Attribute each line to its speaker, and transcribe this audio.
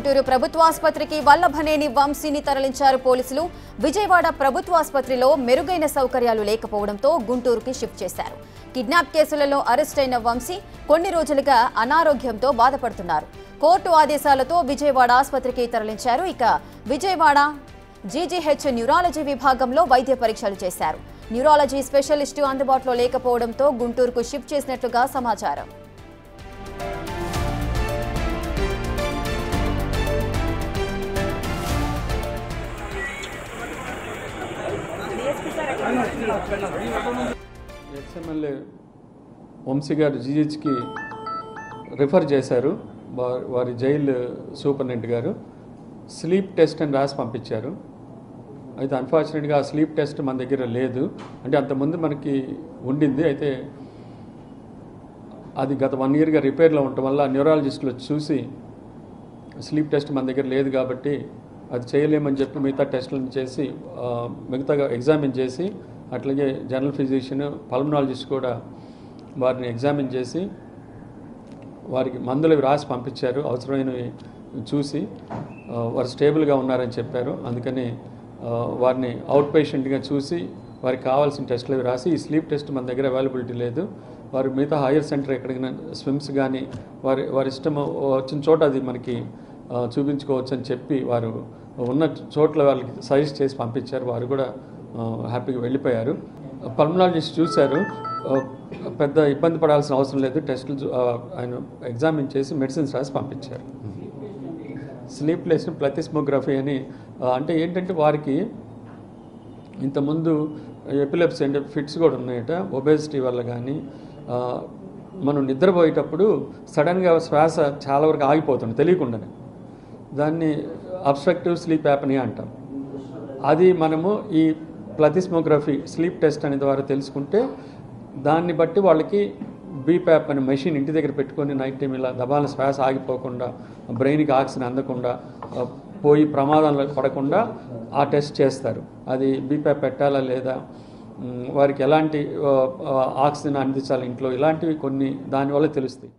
Speaker 1: గుంటూరు ప్రభుత్వాసుపత్రికి వల్లభనేని వంశీని తరలించారు పోలీసులు. విజయవాడ ప్రభుత్వాసుపత్రిలో మెరుగైన సౌకర్యాలు లేకపోవడంతో గుంటూరుకి షిఫ్ట్ చేశారు. కిడ్నాప్ కేసులలో అరెస్ట్ అయిన వంశీ కొన్ని రోజులుగా అనారోగ్యంతో బాధపడుతున్నారు. కోర్టు ఆదేశాలతో విజయవాడ ఆసుపత్రికి తరలించారు. ఇక విజయవాడ జీజీహెచ్ న్యూరాలజీ విభాగంలో వైద్య పరీక్షలు చేశారు. న్యూరాలజీ స్పెషలిస్టు అందుబాటులో లేకపోవడంతో గుంటూరుకు షిఫ్ట్ చేసినట్లుగా సమాచారం.
Speaker 2: ఎక్స్ఎమ్ఎల్ఏ వంశీ గారు జీజీహెచ్కి రిఫర్ చేశారు. వారి జైలు సూపరింటెండెంట్ గారు స్లీప్ టెస్ట్ అని రాసి పంపించారు. అయితే అన్ఫార్చునేట్గా ఆ స్లీప్ టెస్ట్ మన దగ్గర లేదు. అంటే అంతకుముందు మనకి ఉండింది, అయితే అది గత 1 yearగా రిపేర్లో ఉండటం వల్ల న్యూరాలజిస్టులు చూసి స్లీప్ టెస్ట్ మన దగ్గర లేదు కాబట్టి అది చేయలేమని చెప్పి మిగతా టెస్టులను చేసి మిగతాగా ఎగ్జామిన్ చేసి, అట్లాగే జనరల్ ఫిజిషియన్ పల్మనాలజిస్ట్ కూడా వారిని ఎగ్జామిన్ చేసి వారికి మందులు రాసి పంపించారు. అవసరమైనవి చూసి వారు స్టేబుల్గా ఉన్నారని చెప్పారు. అందుకని వారిని అవుట్ పేషెంట్గా చూసి వారికి కావాల్సిన టెస్టులు రాసి, ఈ స్లీప్ టెస్ట్ మన దగ్గర అవైలబిలిటీ లేదు, వారు మిగతా హైయర్ సెంటర్ ఎక్కడికైనా స్విమ్స్ కానీ వారి ఇష్టం వచ్చిన చోట అది మనకి చూపించుకోవచ్చు అని చెప్పి వారు ఉన్న చోట్ల వాళ్ళకి సజెస్ట్ చేసి పంపించారు. వారు కూడా హ్యాపీగా వెళ్ళిపోయారు. పల్మనాలజిస్ట్ చూశారు, పెద్ద ఇబ్బంది పడాల్సిన అవసరం లేదు, టెస్టులు ఆయన ఎగ్జామిన్ చేసి మెడిసిన్స్ రాసి పంపించారు. స్లీప్లెస్ ప్లథిస్మోగ్రఫీ అని అంటే ఏంటంటే వారికి ఇంతకుముందు ఎపిలెప్సీ అంటే ఫిట్స్ కూడా ఉన్నాయట. ఒబేసిటీ వల్ల కానీ మనం నిద్రపోయేటప్పుడు సడన్గా శ్వాస చాలా వరకు ఆగిపోతుంది తెలియకుండానే, దాన్ని అబ్స్ట్రక్టివ్ స్లీప్ యాప్నియా అంటాం. అది మనము ఈ ప్లథిస్మోగ్రఫీ స్లీప్ టెస్ట్ అనే ద్వారా తెలుసుకుంటే దాన్ని బట్టి వాళ్ళకి బీప్యాప్ అనే మెషిన్ ఇంటి దగ్గర పెట్టుకొని నైట్ టైం ఇలా దబాలను శ్వాస ఆగిపోకుండా, బ్రెయిన్కి ఆక్సిజన్ అందకుండా, పోయి ప్రమాదంలో పడకుండా ఆ టెస్ట్ చేస్తారు. అది బీప్యాప్ పెట్టాలా లేదా, వారికి ఎలాంటి ఆక్సిజన్ అందించాలి ఇంట్లో, ఇలాంటివి కొన్ని దానివల్ల తెలుస్తాయి.